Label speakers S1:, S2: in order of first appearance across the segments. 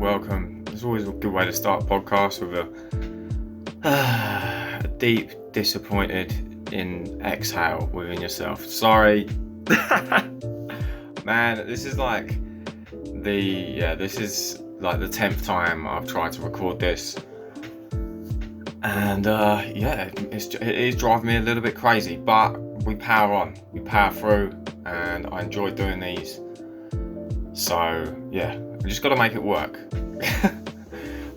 S1: Welcome. It's always a good way to start a podcast with a deep, disappointed in exhale within yourself. Sorry, man. This is like the 10th time I've tried to record this, and it is driving me a little bit crazy. But we power on, we power through, and I enjoy doing these. So yeah, we just got to make it work.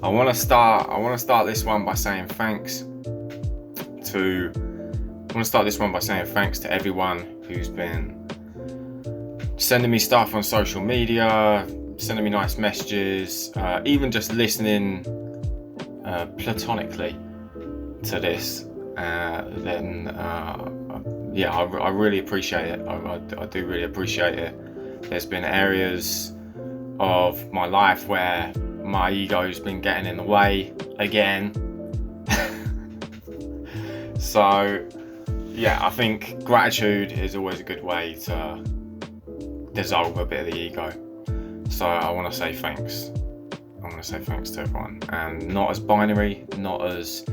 S1: I want to start this one by saying thanks to everyone who's been sending me stuff on social media, sending me nice messages, even just listening platonically to this. I really appreciate it. I do really appreciate it. There's been areas of my life where my ego's been getting in the way again. So yeah, I think gratitude is always a good way to dissolve a bit of the ego. So I want to say thanks. To everyone, and not as binary, not as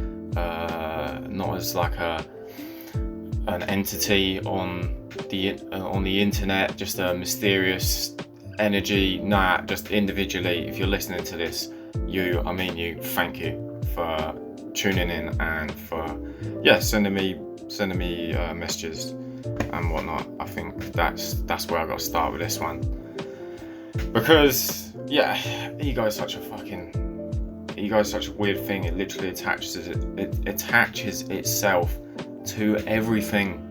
S1: like an entity on the internet, just a mysterious energy. Nah, just individually. If you're listening to this, thank you for tuning in and for sending me messages and whatnot. I think that's where I got to start with this one, because ego is such a weird thing. It literally attaches itself to everything,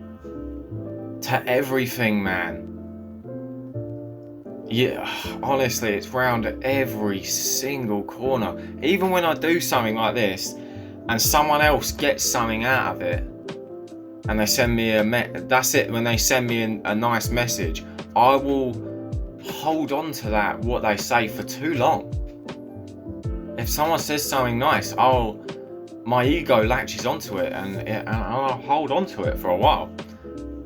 S1: man. Yeah, honestly, it's round at every single corner. Even when I do something like this and someone else gets something out of it and they send me when they send me a nice message, I will hold on to what they say for too long. If someone says something nice, my ego latches onto it and I'll hold on to it for a while.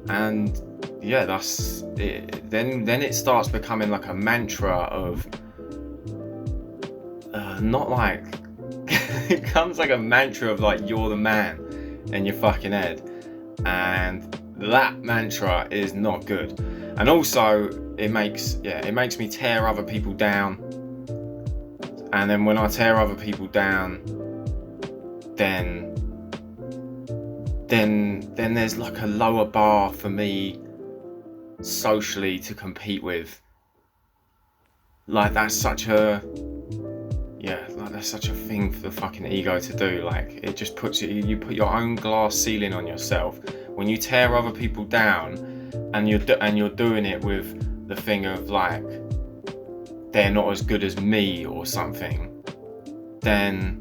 S1: And yeah, that's it. Then it starts becoming like a mantra of it becomes like a mantra of like, you're the man in your fucking head, and that mantra is not good. And also it makes me tear other people down, and then when I tear other people down, then there's like a lower bar for me socially to compete with. Like that's such a thing for the fucking ego to do. Like it just puts you put your own glass ceiling on yourself when you tear other people down, and you're doing it with the thing of like, they're not as good as me or something. Then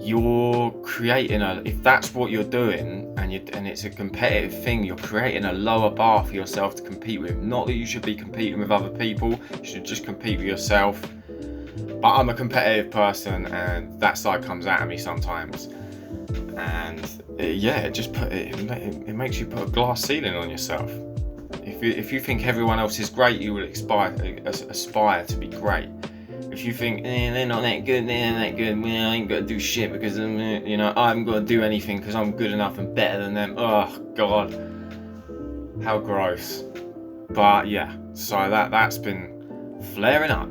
S1: you're creating if that's what you're doing, and it's a competitive thing, you're creating a lower bar for yourself to compete with. Not that you should be competing with other people, you should just compete with yourself. But I'm a competitive person, and that side comes out of me sometimes. And it makes you put a glass ceiling on yourself. If you think everyone else is great, you will aspire to be great. If you think they're not that good, well, I ain't got to do shit because I haven't got to do anything because I'm good enough and better than them. Oh God, how gross. But yeah, so that's been flaring up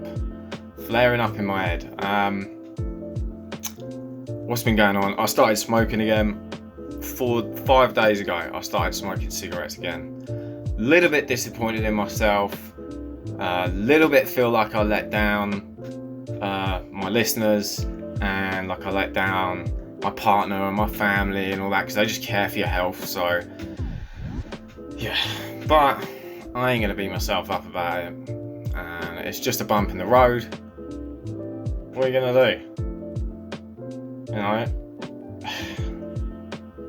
S1: in my head. What's been going on? I started smoking again. 5 days ago, I started smoking cigarettes again. Little bit disappointed in myself. Little bit feel like I let down my listeners, and like I let down my partner and my family and all that, because they just care for your health. So yeah, but I ain't gonna beat myself up about it, and it's just a bump in the road. What are you gonna do? You know,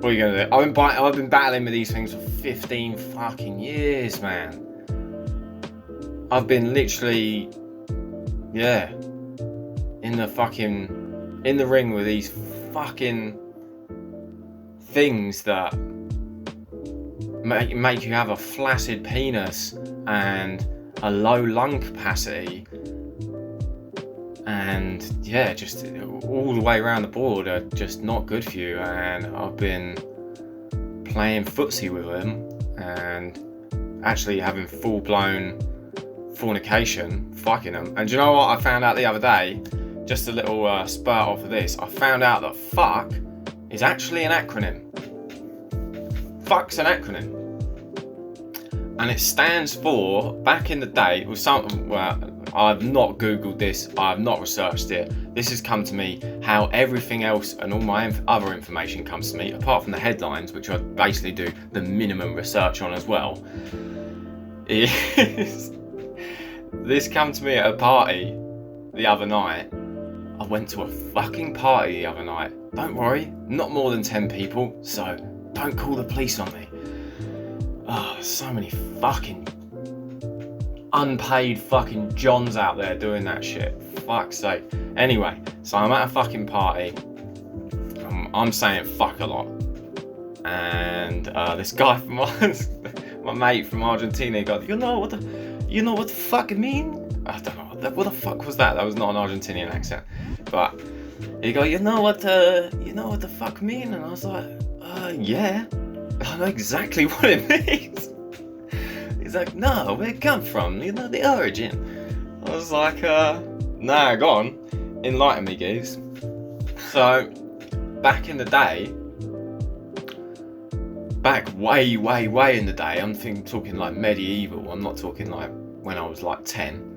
S1: what are you gonna do? I've been battling with these things for 15 fucking years, man. I've been literally, in the ring with these fucking things that make you have a flaccid penis and a low lung capacity, and just all the way around the board are just not good for you. And I've been playing footsie with them and actually having full-blown fornication, fucking them. And do you know what I found out the other day? Just a little spurt off of this. I found out that fuck is actually an acronym. Fuck's an acronym. And it stands for, back in the day, it was something, well, I've not Googled this, I've not researched it. This has come to me how everything else and all my other information comes to me, apart from the headlines, which I basically do the minimum research on as well. This came to me at a party the other night. I went to a fucking party the other night. Don't worry, not more than 10 people, so don't call the police on me. Oh, there's so many fucking unpaid fucking Johns out there doing that shit. Fuck's sake. Anyway, so I'm at a fucking party. I'm saying fuck a lot. And this guy from my mate from Argentina, he goes, you know what the fuck it mean? I don't know. What the fuck was that? That was not an Argentinian accent. But he go, you know what the fuck mean? And I was like, yeah, I know exactly what it means. He's like, no, where it come from? You know the origin. I was like, nah, go on, enlighten me, geez. So, back in the day, back way in the day, I'm talking like medieval. I'm not talking like when I was like 10.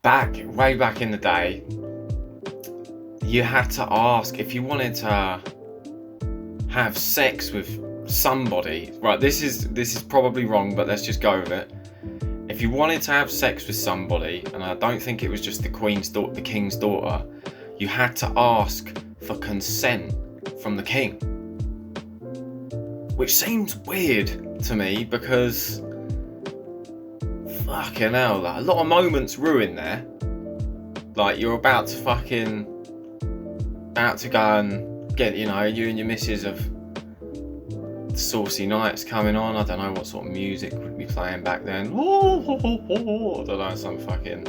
S1: Way back in the day, you had to ask if you wanted to have sex with somebody. Right, this is probably wrong, but let's just go with it. If you wanted to have sex with somebody, and I don't think it was just the king's daughter, you had to ask for consent from the king. Which seems weird to me, because fucking hell, like, a lot of moments ruined there. Like, you're about to go and get, you and your missus of saucy nights coming on. I don't know what sort of music would be playing back then. I don't know,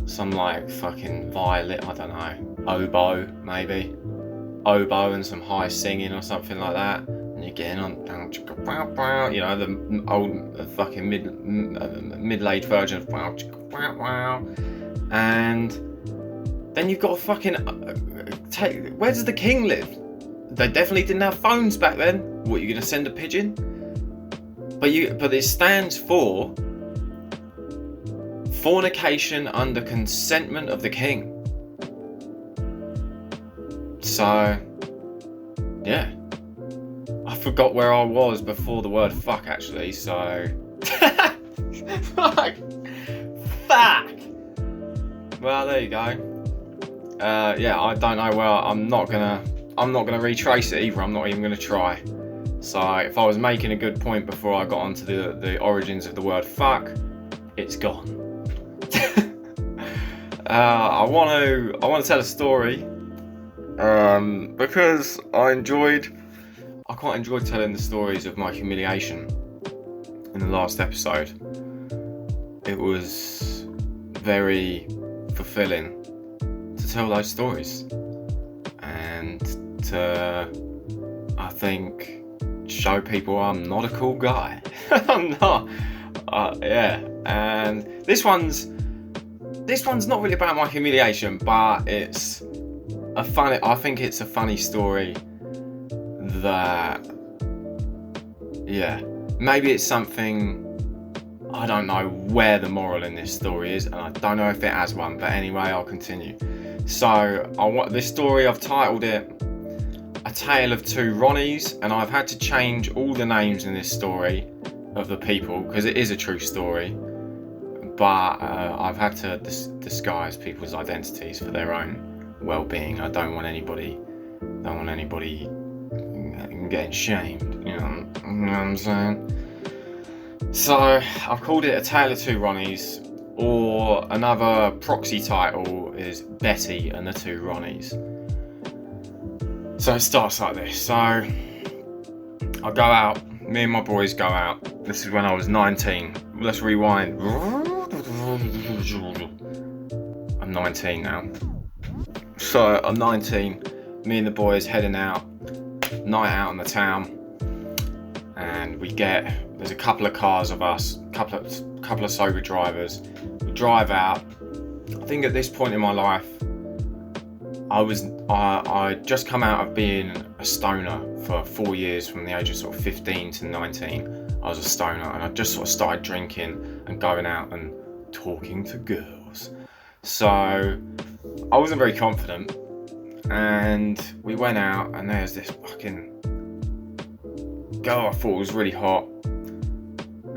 S1: some like fucking violet, I don't know, oboe maybe, oboe and some high singing or something like that. And you're getting on, the old fucking middle-aged version of, and then you've got to fucking where does the king live? They definitely didn't have phones back then. What, you're gonna send a pigeon? But it stands for fornication under consentment of the king. So, yeah. I forgot where I was before the word fuck, actually, so... Fuck! Well, there you go. Yeah, I don't know where. I'm not gonna retrace it either. I'm not even gonna try. So if I was making a good point before I got onto the origins of the word fuck, it's gone. I want to tell a story because I quite enjoyed telling the stories of my humiliation in the last episode. It was very fulfilling to tell those stories and to, I think, show people I'm not a cool guy. I'm not. Yeah, and this one's not really about my humiliation, but it's I think it's a funny story that, yeah, maybe it's something I don't know where the moral in this story is, and I don't know if it has one, but anyway, I'll continue. So this story, I've titled it A Tale of Two Ronnies, and I've had to change all the names in this story of the people because it is a true story, but I've had to disguise people's identities for their own well-being. I don't want anybody getting shamed, you know what I'm saying? So I've called it A Tale of Two Ronnies, or another proxy title is Betty and the Two Ronnies. So it starts like this. So I go out, me and my boys go out. This is when I was 19. Let's rewind. I'm 19 now. So I'm 19, me and the boys heading out, night out in the town, and there's a couple of cars of us, couple of sober drivers. We drive out. I think at this point in my life, I just come out of being a stoner for 4 years, from the age of sort of 15 to 19. I was a stoner, and I just sort of started drinking and going out and talking to girls. So I wasn't very confident, and we went out, and there's this fucking girl I thought was really hot,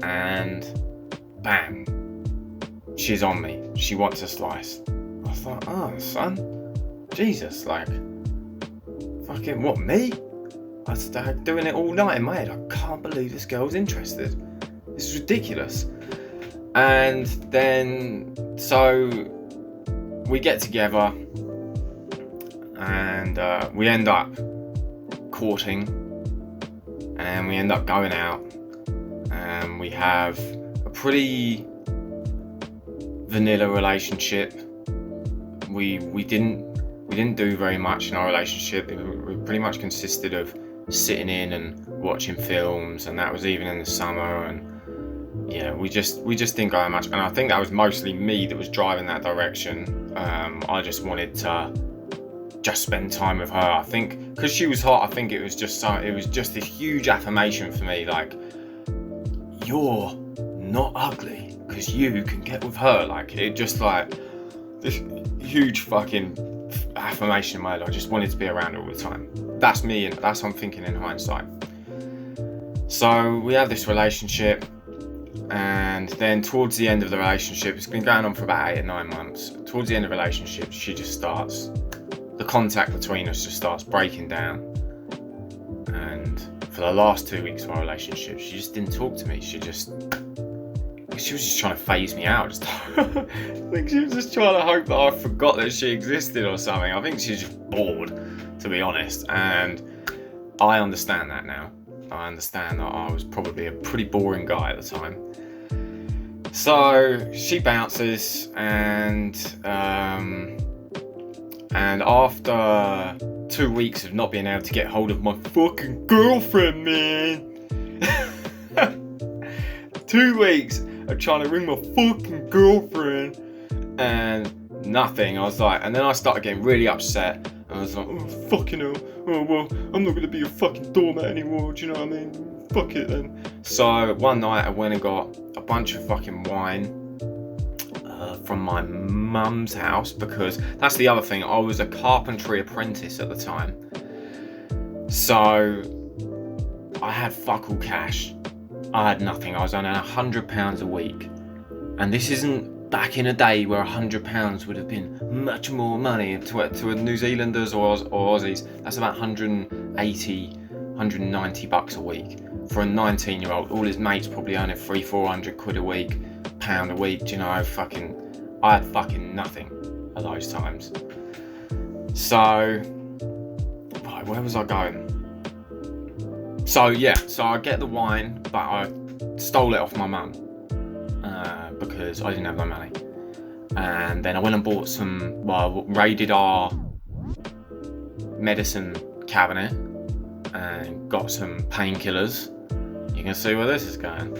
S1: and bam, she's on me. She wants a slice. I was like, oh, son, Jesus, like, fucking what, me? I started doing it all night in my head. I can't believe this girl's interested. This is ridiculous. And then, so we get together, and we end up courting, and we end up going out, and we have a pretty vanilla relationship. We didn't do very much in our relationship. It pretty much consisted of sitting in and watching films, and that was even in the summer. And yeah, we just didn't go out much. And I think that was mostly me that was driving that direction. I just wanted to just spend time with her. I think because she was hot, I think it was just this huge affirmation for me, like, you're not ugly because you can get with her. Like, it just like this huge fucking affirmation in my head. I just wanted to be around her all the time. That's me, and that's what I'm thinking in hindsight. So we have this relationship, and then towards the end of the relationship, it's been going on for about 8 or 9 months. Towards the end of the relationship, the contact between us just starts breaking down. And for the last 2 weeks of our relationship, she just didn't talk to me. She was just trying to phase me out. I think she was just trying to hope that I forgot that she existed or something. I think she's just bored, to be honest. And I understand that now. I understand that I was probably a pretty boring guy at the time. So she bounces, and after 2 weeks of not being able to get hold of my fucking girlfriend, man. 2 weeks of trying to ring my fucking girlfriend and nothing. I was like, and then I started getting really upset. I was like, oh, fucking hell. Oh, well, I'm not going to be a fucking doormat anymore. Do you know what I mean? Fuck it then. So one night I went and got a bunch of fucking wine from my mum's house, because that's the other thing. I was a carpentry apprentice at the time. So I had fuck all cash. I had nothing. I was on £100 a week. And this isn't back in a day where £100 would have been much more money to a New Zealanders or Aussies. That's about 180, 190 bucks a week. For a 19-year-old, all his mates probably earning 300-400 quid a week, £1 a week. Do you know, I had fucking nothing at those times. So, right, where was I going? So yeah, so I get the wine, but I stole it off my mum because I didn't have no money. And then I went and bought raided our medicine cabinet and got some painkillers. You can see where this is going.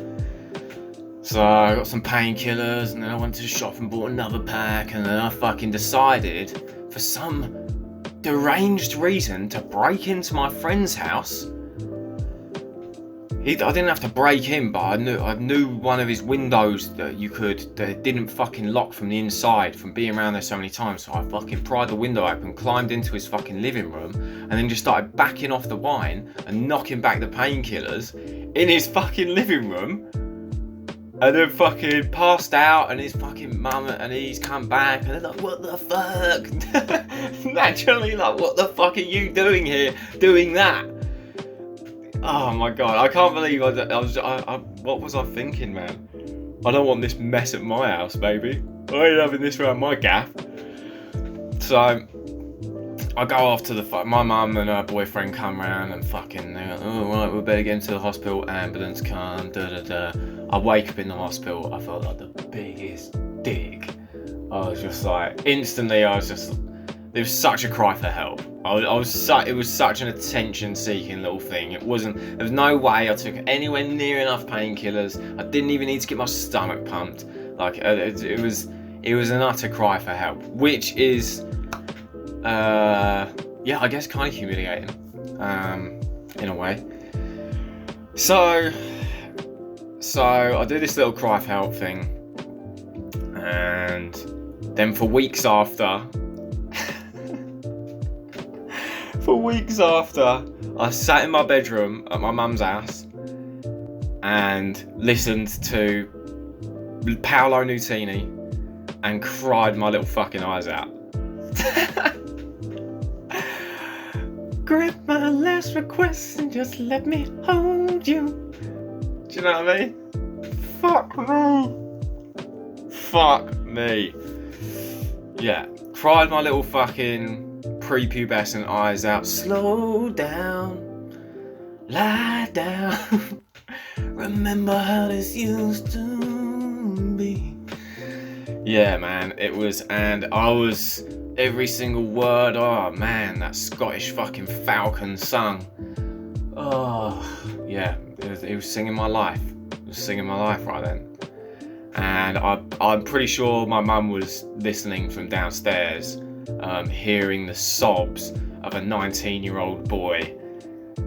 S1: So I got some painkillers, and then I went to the shop and bought another pack, and then I fucking decided, for some deranged reason, to break into my friend's house, I didn't have to break in, but I knew one of his windows that it didn't fucking lock from the inside from being around there so many times. So I fucking pried the window open, climbed into his fucking living room, and then just started backing off the wine and knocking back the painkillers in his fucking living room. And then fucking passed out, and his fucking mum and he's come back, and they're like, what the fuck? Naturally, like, what the fuck are you doing here, doing that? Oh my god, I can't believe what was I thinking, man? I don't want this mess at my house, baby. I ain't having this around my gaff. So, I go off to my mum and her boyfriend come round and fucking, they're like, oh right, we better get into the hospital, ambulance come, I wake up in the hospital, I felt like the biggest dick. I was just like, instantly it was such a cry for help. It was such an attention-seeking little thing. There was no way I took anywhere near enough painkillers. I didn't even need to get my stomach pumped. Like, it was an utter cry for help, which is, I guess kind of humiliating, in a way. So I do this little cry for help thing, and then for weeks after, I sat in my bedroom at my mum's house and listened to Paolo Nutini and cried my little fucking eyes out. Grant my last request and just let me hold you. Do you know what I mean? Fuck me. Yeah, cried my little fucking prepubescent eyes out. Slow down, lie down. Remember how this used to be. Yeah, man, it was, and I was every single word. Oh man, that Scottish fucking falcon sung. Oh yeah, it was singing my life. It was singing my life right then. And I'm pretty sure my mum was listening from downstairs, hearing the sobs of a 19-year-old boy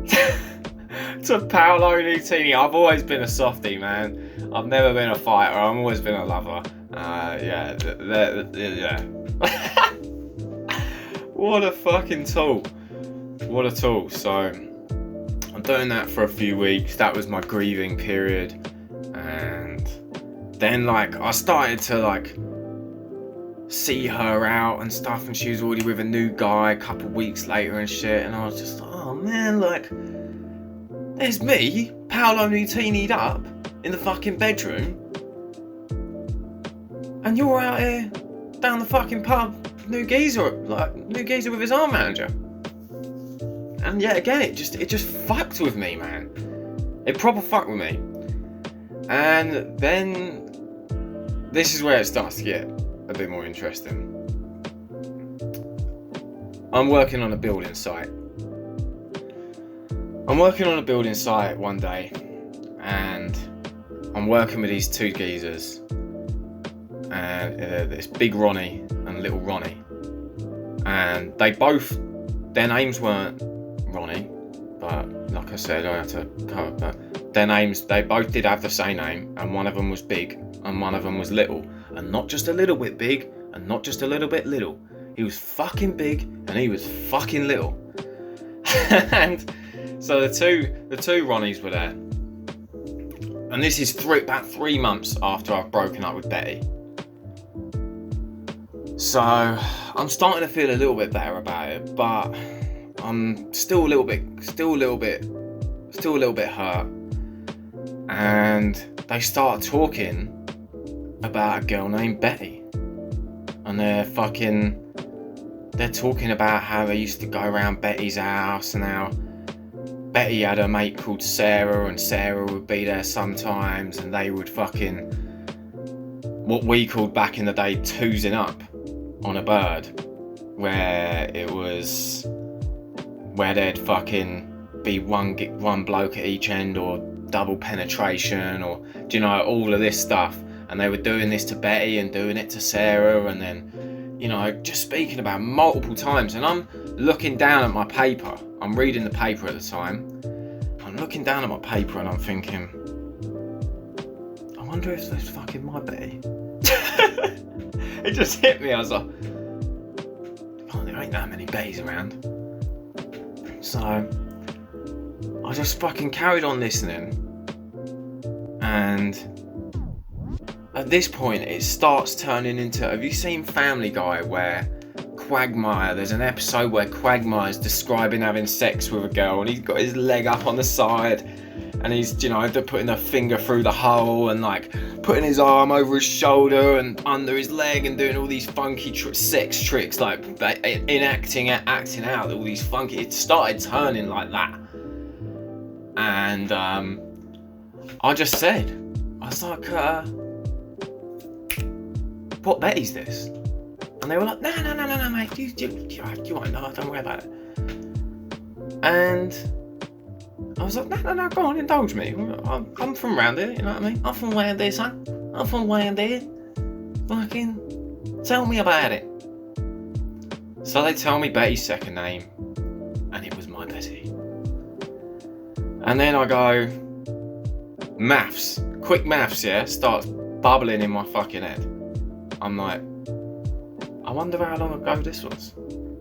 S1: to Paolo Nutini. I've always been a softie, man. I've never been a fighter. I've always been a lover. Yeah. What a fucking tool. What a tool. So I'm doing that for a few weeks. That was my grieving period. And then I started to see her out and stuff, and she was already with a new guy a couple weeks later and shit, and I was just like, oh man, there's me, Paolo Nutini'd up in the fucking bedroom, and you're out here down the fucking pub, new geezer with his arm manager. And yet again, it just fucked with me, man. It proper fucked with me. And then this is where it starts to get a bit more interesting. I'm working on a building site. One day, and I'm working with these two geezers, and it's Big Ronnie and Little Ronnie, and their names weren't Ronnie, but like I said, I have to cover, but their names, they both did have the same name, and one of them was Big and one of them was Little, and not just a little bit big and not just a little bit little. He was fucking big and he was fucking little. And so the two Ronnies were there, and this is about 3 months after I've broken up with Betty. So I'm starting to feel a little bit better about it, but I'm still a little bit hurt. And they start talking about a girl named Betty, and they're talking about how they used to go around Betty's house, and how Betty had a mate called Sarah, and Sarah would be there sometimes, and they would fucking, what we called back in the day, toozing up on a bird, where there'd fucking be one bloke at each end, or double penetration, or all of this stuff. And they were doing this to Betty and doing it to Sarah, and then just speaking about multiple times. And I'm looking down at my paper, I'm reading the paper at the time, I'm looking down at my paper and I'm thinking, I wonder if that's fucking my Betty. It just hit me. I was like, oh, there ain't that many Bettys around. So I just fucking carried on listening, and at this point it starts turning into, have you seen Family Guy where Quagmire, there's an episode where Quagmire's describing having sex with a girl and he's got his leg up on the side and he's, you know, putting a finger through the hole and like putting his arm over his shoulder and under his leg and doing all these funky sex tricks, like acting out all these funky, it started turning like that. And I just said, I was like, what Betty's this? And they were like, no, mate, you won't know, don't worry about it. And I was like, no, go on, indulge me. I'm from round here, you know what I mean? I'm from round here, son. I'm from round here. Fucking tell me about it. So they tell me Betty's second name, and it was my Betty. And then I go, quick maths, yeah, starts bubbling in my fucking head. I'm like, I wonder how long ago this was.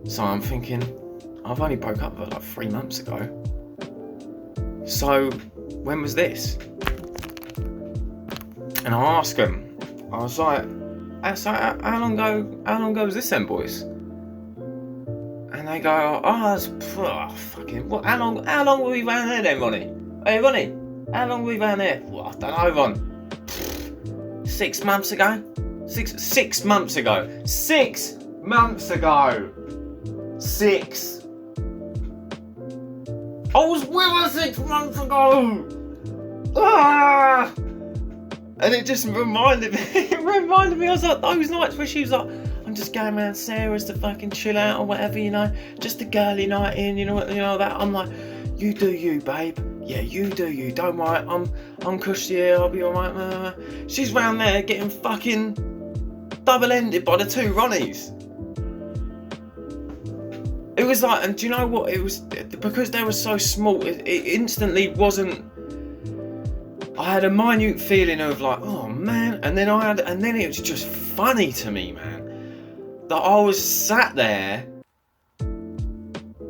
S1: So I'm thinking, I've only broke up with her like 3 months ago. So when was this? And I asked them, I was like, how long ago was this then, boys? And they go, fucking, what? How long were we round there then, Ronnie? Hey, Ronnie, how long were we round there? Well, I don't know, Ron. 6 months ago. 6 months ago. 6 months ago. 6. I was with her 6 months ago. Ah! And it just reminded me. I was like, those nights where she was like, I'm just going around Sarah's to fucking chill out or whatever, you know, just a girly night in, you know that. I'm like, you do you, babe. Yeah, you do you. Don't worry. I'm cushy here. I'll be alright. She's round there getting fucking double-ended by the 2 Ronnies. It was like, and do you know what? It was because they were so small. It instantly wasn't. I had a minute feeling of like, oh man, and then it was just funny to me, man, that I was sat there.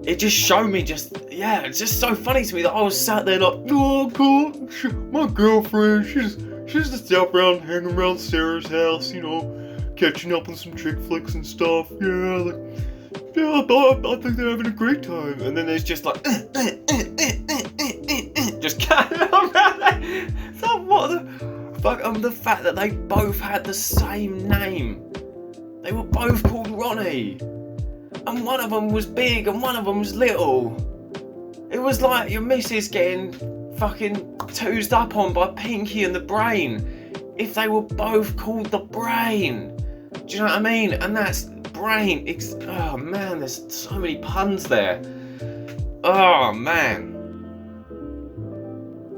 S1: It just showed me, it's just so funny to me that I was sat there like, oh God, my girlfriend, she's just out around hanging around Sarah's house, you know, catching up on some chick flicks and stuff. Yeah, I think they're having a great time. And then there's just like, just carrying on around there. So what the fuck? The fact that they both had the same name. They were both called Ronnie. And one of them was big and one of them was little. It was like your missus getting fucking toozed up on by Pinky and the Brain if they were both called the Brain. Do you know what I mean? And that's Brain. Oh man, there's so many puns there. Oh man.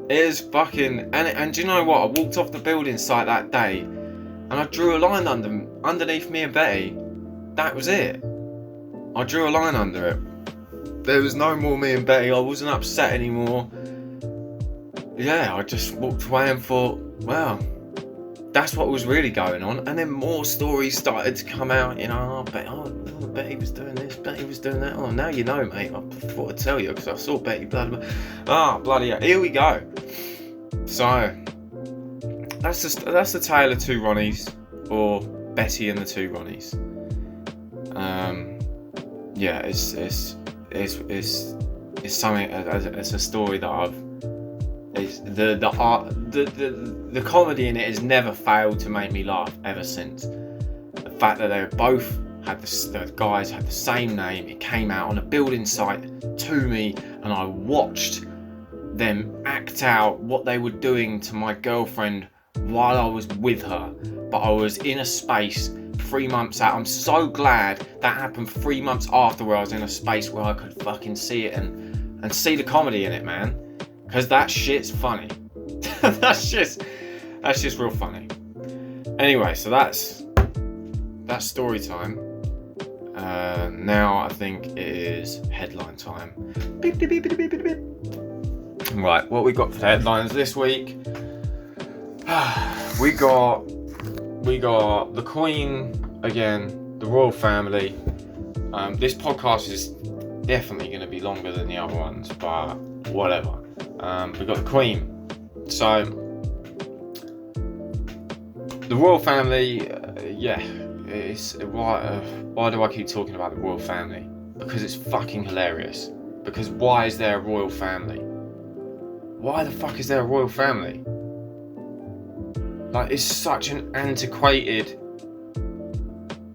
S1: It is fucking... And do you know what? I walked off the building site that day and I drew a line underneath me and Betty. That was it. I drew a line under it. There was no more me and Betty. I wasn't upset anymore. Yeah, I just walked away and thought, wow, that's what was really going on. And then more stories started to come out, you know, Betty was doing this, Betty was doing that. Oh, now you know, mate. I thought I'd tell you because I saw Betty, bloody hell. Here we go. So, that's the tale of 2 Ronnies, or Betty and the 2 Ronnies. Yeah, it's something. It's a story that the comedy in it has never failed to make me laugh ever since. The fact that they both had the guys had the same name. It came out on a building site to me, and I watched them act out what they were doing to my girlfriend while I was with her. But I was in a space 3 months out. I'm so glad that happened 3 months after, where I was in a space where I could fucking see it and see the comedy in it, man. Because that shit's funny. that's just real funny. Anyway, so that's story time. Now I think it is headline time. Beep, beep, beep, beep, beep, beep. Right, what we got for the headlines this week? we got the Queen again, the royal family. This podcast is definitely going to be longer than the other ones, but whatever. We got the Queen. So the royal family, it's why do I keep talking about the royal family? Because it's fucking hilarious. Because why is there a royal family? Why the fuck is there a royal family? Like, it's such an antiquated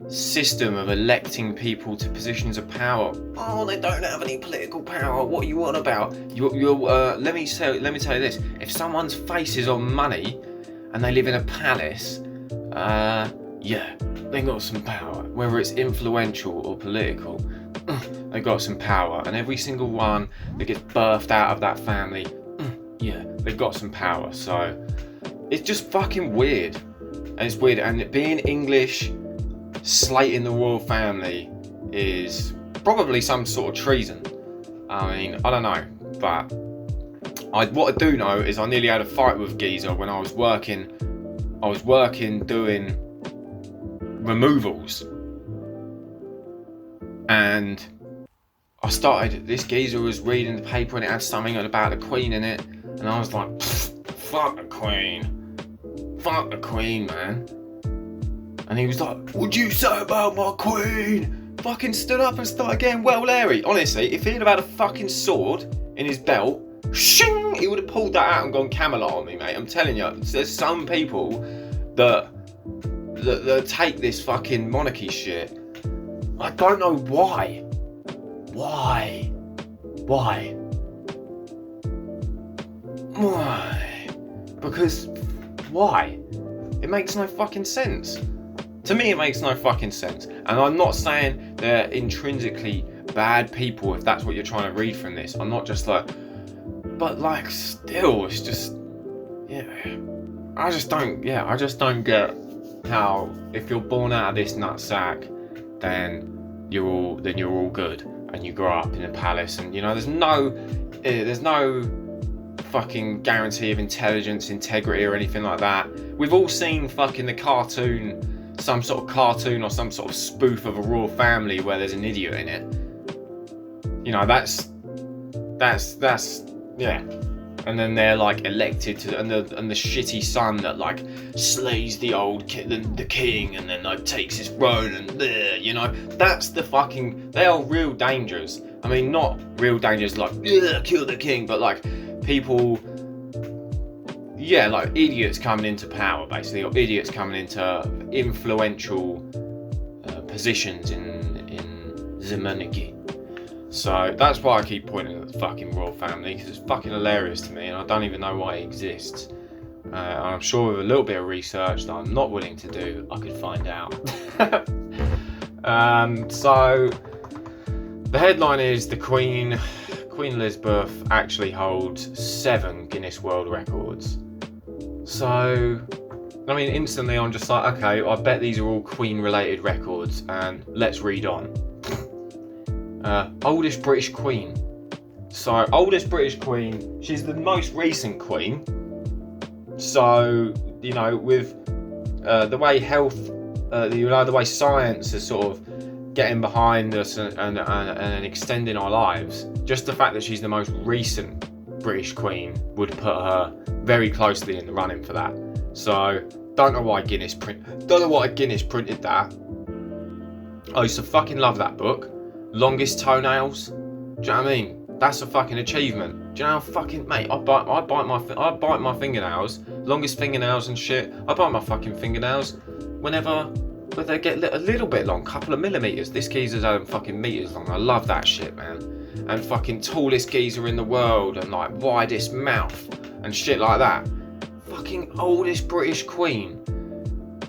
S1: system of electing people to positions of power. Oh, they don't have any political power. What are you on about? Let me tell you this. If someone's face is on money and they live in a palace, they got some power. Whether it's influential or political, they got some power. And every single one that gets birthed out of that family, they've got some power. So it's just fucking weird. And it's weird. And being English, slating the royal family is probably some sort of treason. I mean, I don't know. But what I do know is I nearly had a fight with Geezer when I was working doing removals. And this geezer was reading the paper and it had something about the Queen in it. And I was like, fuck the Queen. Fuck the Queen, man. And he was like, what'd you say about my Queen? Fucking stood up and started getting well Larry. Honestly, if he had had a fucking sword in his belt, shing, he would have pulled that out and gone Camelot on me, mate. I'm telling you, there's some people that take this fucking monarchy shit. I don't know why. Why? Because why? It makes no fucking sense. To me, it makes no fucking sense. And I'm not saying they're intrinsically bad people if that's what you're trying to read from this. I'm not just like, but like, still, it's just, I just don't get how if you're born out of this nutsack, then you're all good and you grow up in a palace, and there's no fucking guarantee of intelligence, integrity, or anything like that. We've all seen fucking the cartoon, some sort of cartoon or some sort of spoof of a royal family where there's an idiot in it. That's and then they're like elected to, and the shitty son that like slays the old the king, and then like takes his throne, and that's the fucking, they are real dangers. I mean, not real dangers like kill the king, but like people, like idiots coming into power basically, or idiots coming into influential positions in the monarchy. So that's why I keep pointing at the fucking royal family, because it's fucking hilarious to me and I don't even know why it exists. And I'm sure with a little bit of research that I'm not willing to do, I could find out. So the headline is the Queen Elizabeth actually holds 7 Guinness World Records. So, I mean, instantly I'm just like, okay, I bet these are all Queen related records, and let's read on. Oldest British Queen. So, oldest British Queen, she's the most recent Queen. So, with the way health, the way science is sort of getting behind us and extending our lives, just the fact that she's the most recent British Queen would put her very closely in the running for that. So, don't know why Guinness printed that. I used to fucking love that book. Longest toenails. Do you know what I mean? That's a fucking achievement. Do you know how fucking, mate? I bite my fingernails. Longest fingernails and shit. I bite my fucking fingernails whenever they get a little bit long, couple of millimeters. This geezer's had fucking meters long. I love that shit, man. And fucking tallest geezer in the world, and like widest mouth and shit like that. Fucking oldest British Queen.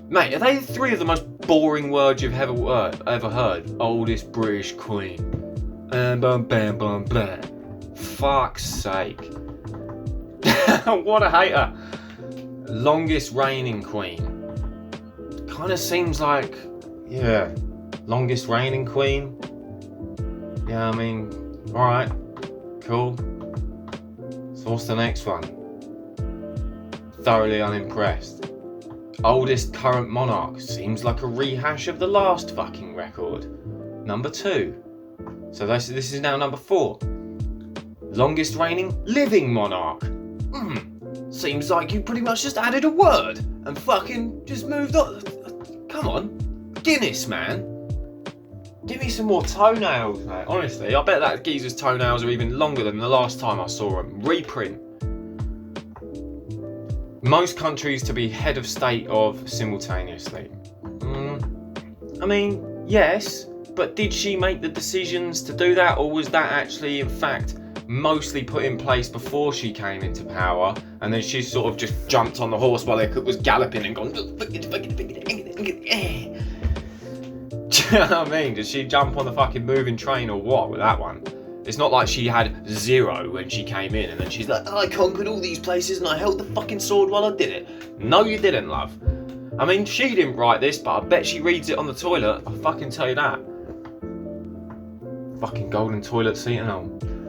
S1: Mate, are they 3 of the most boring words you've ever heard? Oldest British Queen. Blah, blah, blah, blah. Fuck's sake. What a hater. Longest reigning Queen. Kind of seems like, longest reigning Queen. Yeah, I mean, alright, cool. It's So what's the next one? Thoroughly unimpressed. Oldest current monarch. Seems like a rehash of the last fucking record. Number 2. So this is now number 4. Longest reigning living monarch. Seems like you pretty much just added a word and fucking just moved on. Come on. Guinness, man. Give me some more toenails, mate. Honestly, I bet that geezer's toenails are even longer than the last time I saw him. Reprint. Most countries to be head of state of simultaneously. I mean, yes, but did she make the decisions to do that, or was that actually, in fact, mostly put in place before she came into power, and then she sort of just jumped on the horse while it was galloping and gone... Do you know what I mean? Did she jump on the fucking moving train or what with that one? It's not like she had 0 when she came in and then she's like, I conquered all these places and I held the fucking sword while I did it. No, you didn't, love. I mean, she didn't write this, but I bet she reads it on the toilet. I'll fucking tell you that. Fucking golden toilet seat and all.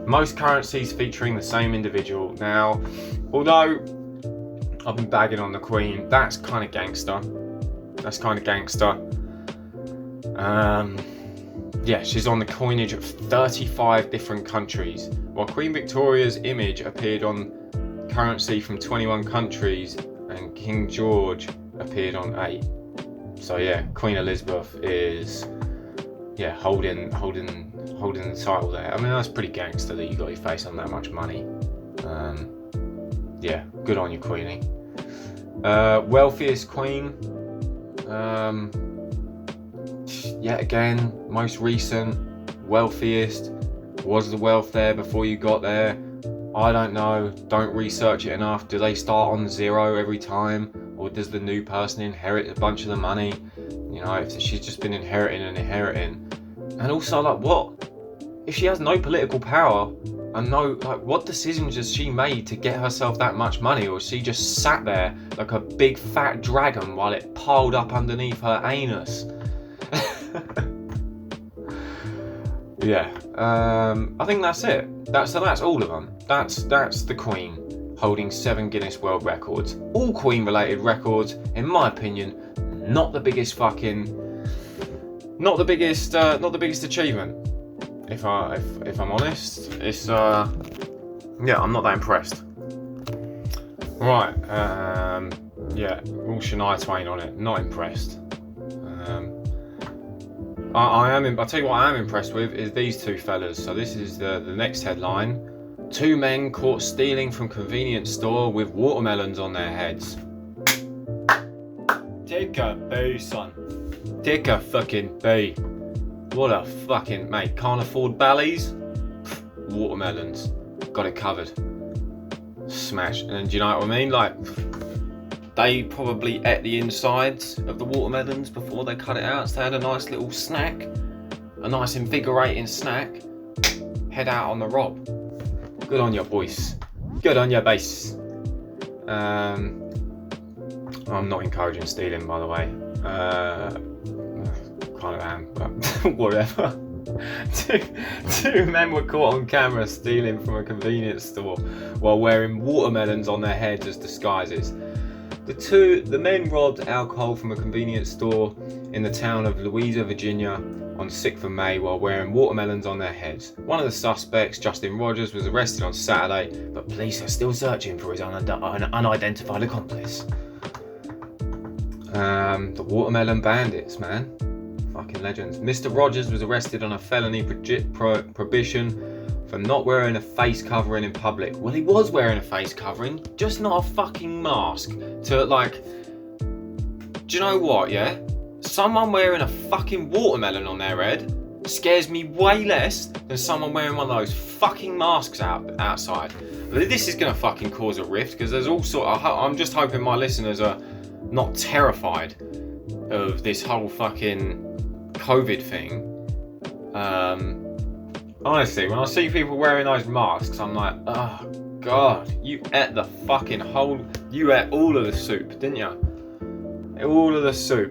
S1: Most currencies featuring the same individual. Now, although I've been bagging on the Queen, that's kind of gangster. Yeah, she's on the coinage of 35 different countries, while Queen Victoria's image appeared on currency from 21 countries and King George appeared on 8. So yeah, Queen Elizabeth is holding the title there. I mean, that's pretty gangster that you got your face on that much money. Yeah, good on you, Queenie. Wealthiest Queen. Yet again, most recent, wealthiest. Was the wealth there before you got there? I don't know. Don't research it enough. Do they start on 0 every time? Or does the new person inherit a bunch of the money? You know, if she's just been inheriting. And also, like, what? If she has no political power, and what decisions has she made to get herself that much money? Or she just sat there like a big fat dragon while it piled up underneath her anus? Yeah, I think that's it. That's all of them. That's the Queen holding 7 Guinness World Records. All Queen-related records, in my opinion, not the biggest achievement. If I'm honest, it's I'm not that impressed. Right, all Shania Twain on it. Not impressed. I'll tell you what I am impressed with is these 2 fellas. So this is the next headline. 2 men caught stealing from convenience store with watermelons on their heads. Take a B, son. Take a fucking B. What a fucking mate. Can't afford Bally's? Watermelons. Got it covered. Smash. And do you know what I mean? Like, they probably ate the insides of the watermelons before they cut it out, so they had a nice little snack, a nice invigorating snack. Head out on the rob. Good on your boys. Good on your base. I'm not encouraging stealing, by the way. Kind of am, but whatever. Two men were caught on camera stealing from a convenience store while wearing watermelons on their heads as disguises. The men robbed alcohol from a convenience store in the town of Louisa, Virginia on 6th of May while wearing watermelons on their heads. One of the suspects, Justin Rogers, was arrested on Saturday, but police are still searching for his unidentified accomplice. The watermelon bandits, man. Fucking legends. Mr. Rogers was arrested on a felony prohibition for not wearing a face covering in public. Well, he was wearing a face covering, just not a fucking mask. Do you know what, yeah? Someone wearing a fucking watermelon on their head scares me way less than someone wearing one of those fucking masks outside. But this is gonna fucking cause a rift, because there's all sort of... I'm just hoping my listeners are not terrified of this whole fucking COVID thing. Honestly, when I see people wearing those masks, I'm like, oh god, you ate the fucking you ate all of the soup, didn't you? All of the soup.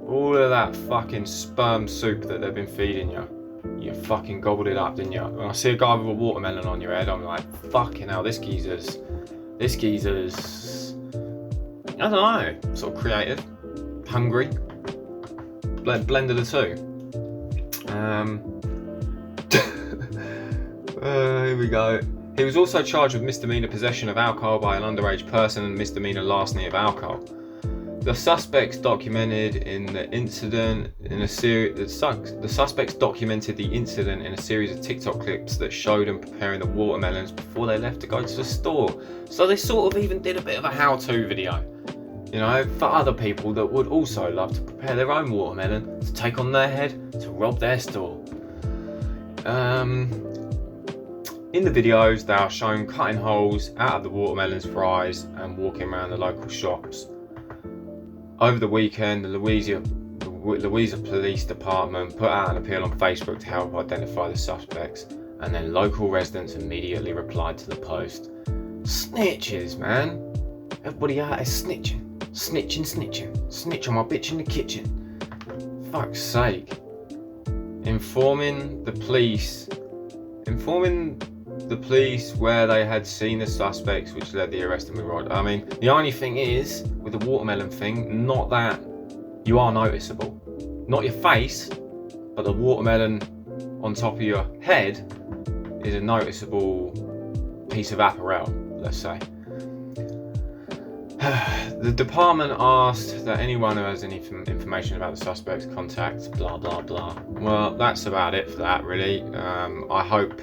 S1: All of that fucking sperm soup that they've been feeding you. You you fucking gobbled it up, didn't you? When I see a guy with a watermelon on your head, I'm like, fucking hell, this geezer's, I don't know, sort of creative, hungry, blend of the two. Here we go. He was also charged with misdemeanor possession of alcohol by an underage person and misdemeanor larceny of alcohol. The suspects documented the incident in a series of TikTok clips that showed them preparing the watermelons before they left to go to the store. So they sort of even did a bit of a how-to video, you know, for other people that would also love to prepare their own watermelon to take on their head to rob their store. In the videos, they are shown cutting holes out of the watermelon's fries and walking around the local shops. Over the weekend, the Louisa Police Department put out an appeal on Facebook to help identify the suspects, and then local residents immediately replied to the post. Snitches, man. Everybody out is snitching. Snitch on my bitch in the kitchen. Fuck's sake. Informing the police where they had seen the suspects, which led the arrest of Murad. I mean, the only thing is, with the watermelon thing, not that you are noticeable. Not your face, but the watermelon on top of your head is a noticeable piece of apparel, let's say. The department asked that anyone who has any information about the suspects contact blah blah blah. Well, that's about it for that, really. I hope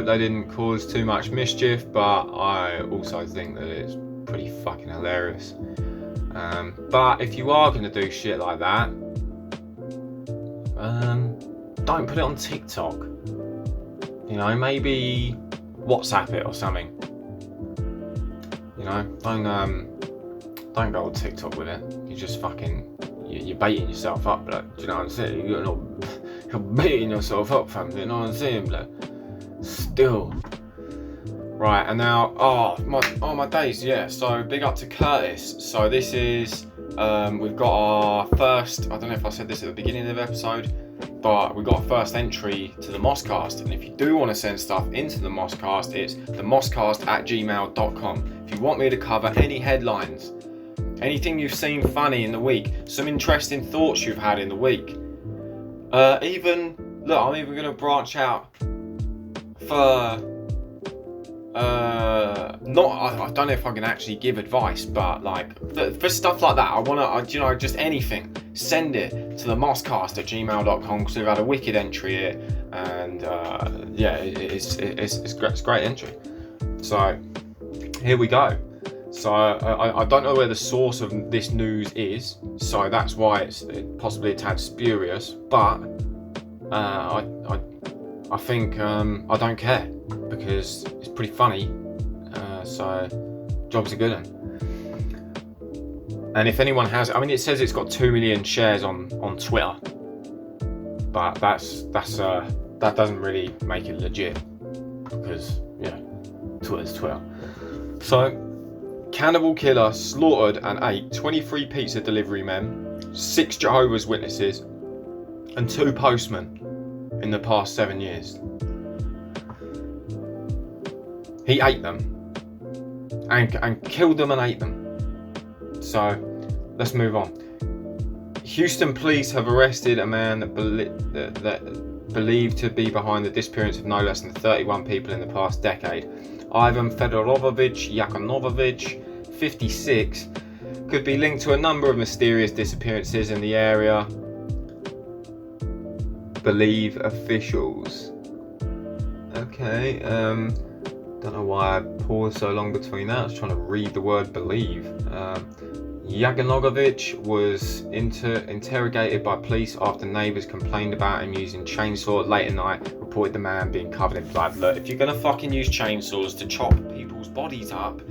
S1: they didn't cause too much mischief, but I also think that it's pretty fucking hilarious. But if you are going to do shit like that, don't put it on TikTok. You know, maybe WhatsApp it or something. You know, don't go on TikTok with it. You just fucking, you're baiting yourself up, blood. Do you know what I'm saying? You're beating yourself up, fam. You know what I'm saying, blood? Still. Right, and now, my days, yeah. So big up to Curtis. So this is, we've got our first, I don't know if I said this at the beginning of the episode, but we've got our first entry to the Moss-Cst. And if you do want to send stuff into the Moss-Cst, it's themosscast@gmail.com. If you want me to cover any headlines, anything you've seen funny in the week, some interesting thoughts you've had in the week, I'm even going to branch out for, I don't know if I can actually give advice, but like for stuff like that, I want to, just anything, send it to the Moss-Cst@gmail.com, because we've had a wicked entry here, and it's a great entry. So here we go. So I don't know where the source of this news is, so that's why it's possibly a tad spurious, but I think I don't care, because it's pretty funny, so job's a good one. And if anyone has, it says it's got 2 million shares on Twitter, but that doesn't really make it legit, because Twitter's Twitter. So, cannibal killer slaughtered and ate 23 pizza delivery men, 6 Jehovah's Witnesses, and 2 postmen in the past 7 years. He ate them and killed them and ate them. So let's move on. Houston police have arrested a man that believed to be behind the disappearance of no less than 31 people in the past decade. Ivan Fedorovich Yakonovich, 56, could be linked to a number of mysterious disappearances in the area, believe officials. Okay, don't know why I paused so long between that. I was trying to read the word believe. Yagonogovich was interrogated by police after neighbours complained about him using chainsaw late at night, reported the man being covered in blood. Look, if you're going to fucking use chainsaws to chop people's bodies up,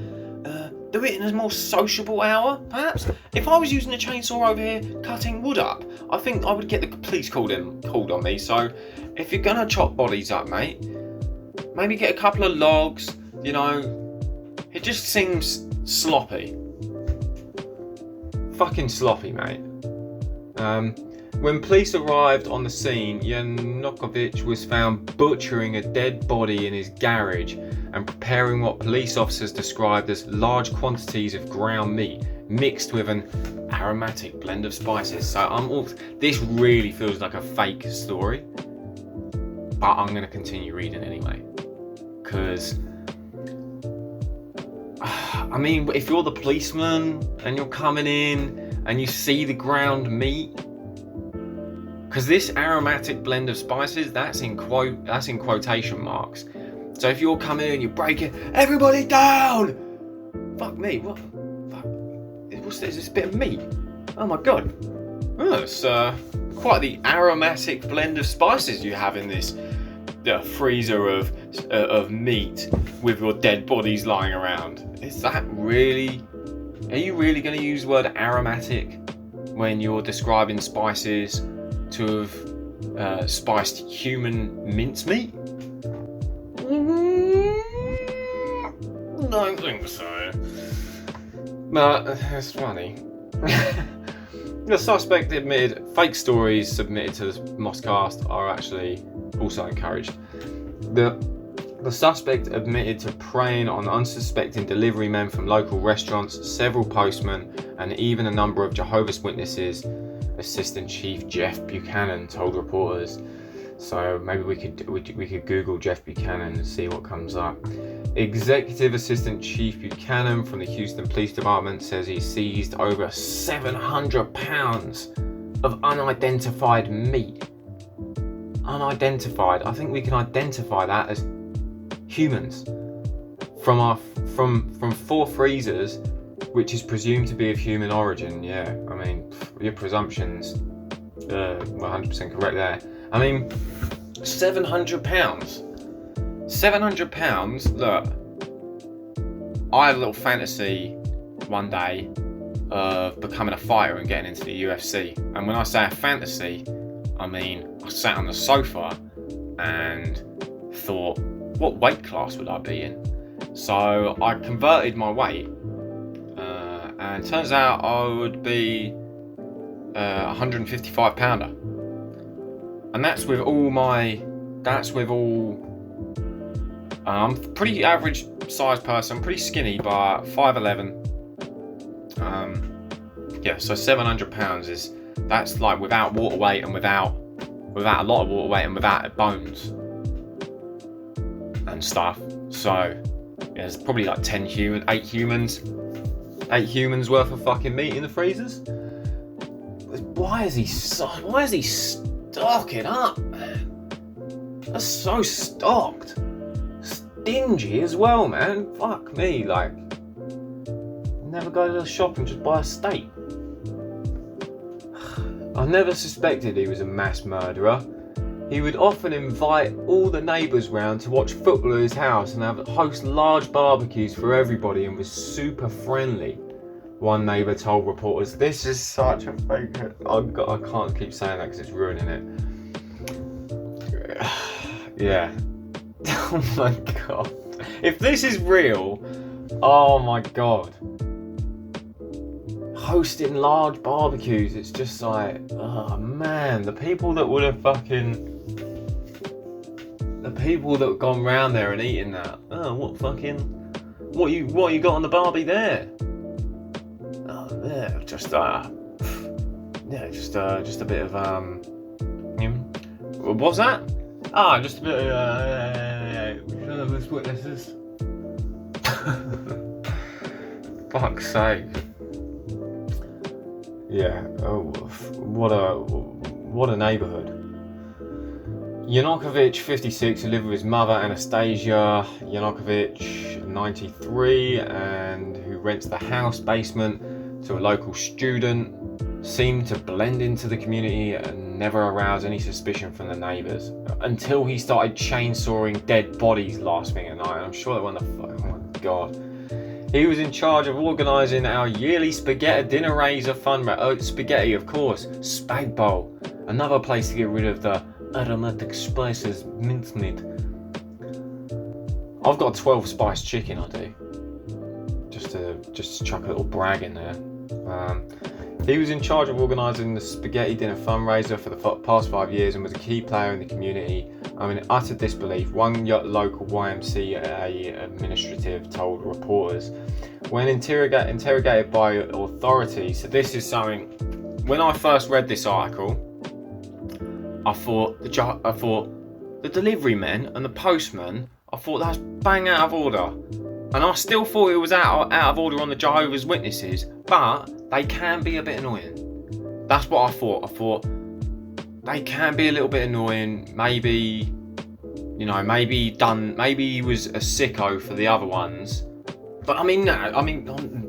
S1: do it in a more sociable hour, perhaps? If I was using a chainsaw over here cutting wood up, I think I would get the police called on me. So if you're going to chop bodies up, mate, maybe get a couple of logs, it just seems sloppy. Fucking sloppy, mate. When police arrived on the scene, Yanukovych was found butchering a dead body in his garage and preparing what police officers described as large quantities of ground meat mixed with an aromatic blend of spices. So this really feels like a fake story, but I'm going to continue reading anyway, because I mean, if you're the policeman and you're coming in and you see the ground meat, because this aromatic blend of spices, that's in quotation marks. So if you're coming in and you break it, everybody down! Fuck me, what? Fuck. What's this? Is this a bit of meat? Oh my god. Oh, it's quite the aromatic blend of spices you have in this freezer of meat with your dead bodies lying around. Is that really... Are you really going to use the word aromatic when you're describing spices to have spiced human mincemeat? Don't think so. But it's funny. The suspect admitted fake stories submitted to the Moss-Cst are actually also encouraged. The suspect admitted to preying on unsuspecting delivery men from local restaurants, several postmen, and even a number of Jehovah's Witnesses. Assistant Chief Jeff Buchanan told reporters. So maybe we could Google Jeff Buchanan and see what comes up. Executive Assistant Chief Buchanan from the Houston Police Department says he seized over 700 pounds of unidentified meat. Unidentified. I think we can identify that as humans from 4 freezers, which is presumed to be of human origin. Yeah, I mean, your presumption's 100% correct there. I mean, 700 pounds. 700 pounds. Look, I had a little fantasy one day of becoming a fighter and getting into the UFC. And when I say a fantasy, I mean I sat on the sofa and thought, what weight class would I be in? So I converted my weight, and it turns out I would be 155 pounder. And that's with all I'm a pretty average sized person, pretty skinny, but 5'11". Yeah, so 700 pounds that's like without water weight and without a lot of water weight and without bones and stuff. So yeah, there's probably like 8 humans worth of fucking meat in the freezers. Why is he stocking up, man? That's so stocked. Stingy as well, man. Fuck me, like, never go to the shop and just buy a steak. I never suspected he was a mass murderer. He would often invite all the neighbours round to watch football at his house and host large barbecues for everybody, and was super friendly. One neighbour told reporters, "This is such a fake." I can't keep saying that because it's ruining it. Yeah. Oh my god. If this is real, oh my god. Hosting large barbecues, it's just like, oh man, the people that gone round there and eating that. Oh, what you got on the barbie there? Oh, yeah, just a bit of what was that? Just a bit of witnesses. Fuck's sake. Yeah. Oh, what a neighbourhood. Yanukovych, 56, who lived with his mother Anastasia Yanukovych, 93, and who rents the house basement to a local student, seemed to blend into the community and never arouse any suspicion from the neighbours until he started chainsawing dead bodies last thing at night. And I'm sure that when oh my god. He was in charge of organising our yearly spaghetti dinner raiser fundraiser. Spaghetti, of course. Spag bowl. Another place to get rid of the aromatic spices mincemeat. I've got 12 spiced chicken, I do. Just to chuck a little brag in there. He was in charge of organising the spaghetti dinner fundraiser for the past 5 years and was a key player in the community. I'm in utter disbelief, one local YMCA administrative told reporters. When interrogated by authorities, so this is something, when I first read this article, I thought the delivery men and the postman, I thought that's bang out of order. And I still thought it was out of order on the Jehovah's Witnesses, but they can be a bit annoying. That's what I thought. I thought they can be a little bit annoying. Maybe he was a sicko for the other ones. But I'm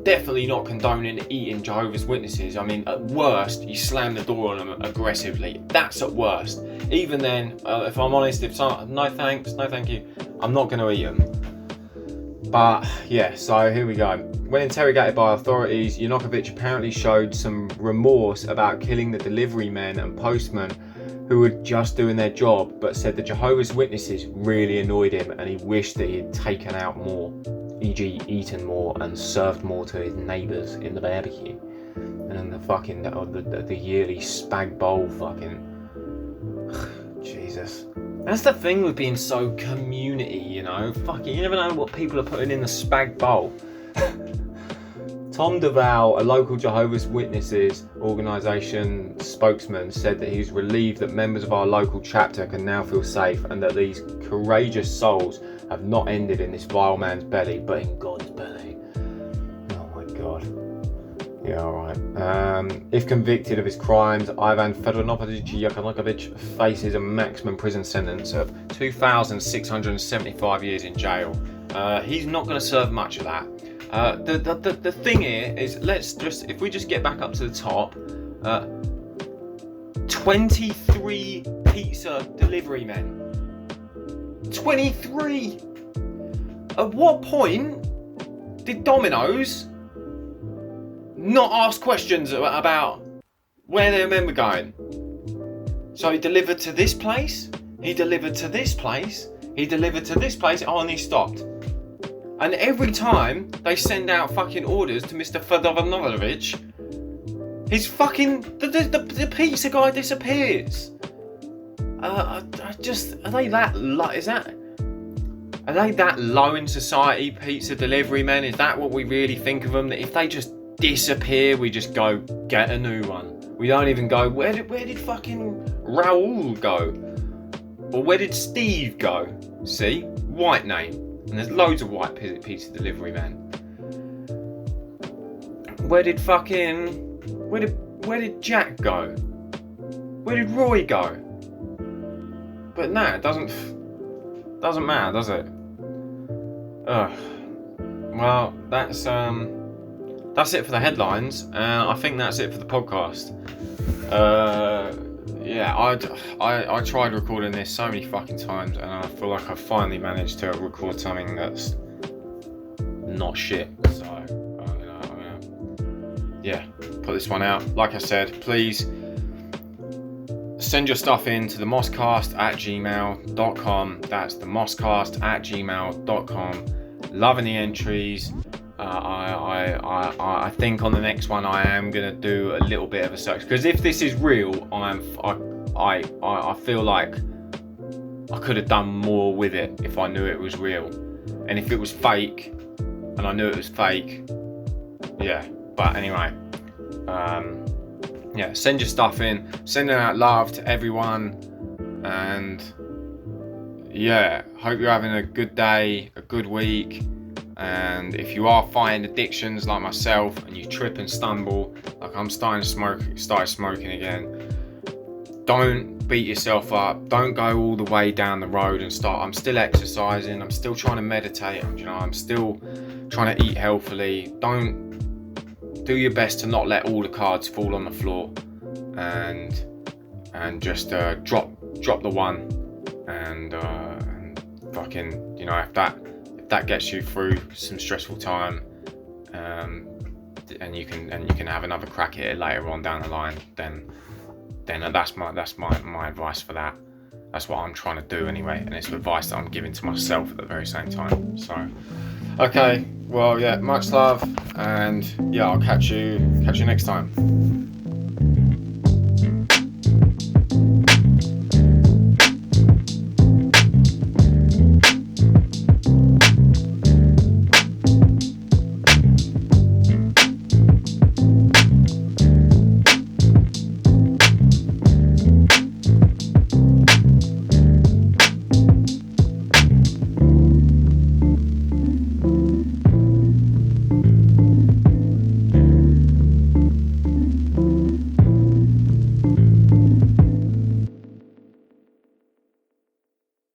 S1: definitely not condoning eating Jehovah's Witnesses. At worst, you slam the door on them aggressively. That's at worst. Even then, if I'm honest, no thanks, no thank you, I'm not going to eat them. But yeah, so here we go. When interrogated by authorities, Yanukovych apparently showed some remorse about killing the delivery men and postmen who were just doing their job, but said the Jehovah's Witnesses really annoyed him and he wished that he had taken out more, e.g. eaten more and served more to his neighbours in the barbecue. And then the yearly spag bowl Jesus. That's the thing with being so community, you never know what people are putting in the spag bowl. Tom DeVal, a local Jehovah's Witnesses organisation spokesman, said that he was relieved that members of our local chapter can now feel safe and that these courageous souls have not ended in this vile man's belly, but in God's belly. Oh my God. Yeah, alright. If convicted of his crimes, Ivan Fedorovich Yanukovych faces a maximum prison sentence of 2,675 years in jail. He's not going to serve much of that. The thing here is, if we just get back up to the top, 23 pizza delivery men. 23! At what point did Domino's not ask questions about where their men were going? So he delivered to this place, he delivered to this place, he delivered to this place, and he stopped. And every time they send out fucking orders to Mr. Fedorovich, the pizza guy disappears. Are they that low in society, pizza delivery men? Is that what we really think of them? That if they just disappear, we just go get a new one? We don't even go, where did fucking Raoul go? Or where did Steve go? See? White name. And there's loads of white pizza delivery men. Where did Jack go? Where did Roy go? But no, it doesn't matter, does it? Well, that's it for the headlines. I think that's it for the podcast. Yeah, I tried recording this so many fucking times, and I feel like I finally managed to record something that's not shit. So I'm gonna put this one out. Like I said, please send your stuff in to the Moss-Cst@gmail.com. That's the Moss-Cst@gmail.com. Loving the entries. I think on the next one I am gonna do a little bit of a search, because if this is real, I feel like I could have done more with it if I knew it was real. And if it was fake, and I knew it was fake, yeah. But anyway, send your stuff in, sending out love to everyone, and hope you're having a good day, a good week. And if you are fighting addictions like myself and you trip and stumble, like I'm started smoking again, don't beat yourself up. Don't go all the way down the road and I'm still exercising, I'm still trying to meditate, I'm still trying to eat healthily. Do your best to not let all the cards fall on the floor, and just drop the one, and fucking, if that gets you through some stressful time, and you can have another crack at it later on down the line, then that's my advice for that. That's what I'm trying to do anyway, and it's advice that I'm giving to myself at the very same time. So, okay, well, much love, and I'll catch you next time.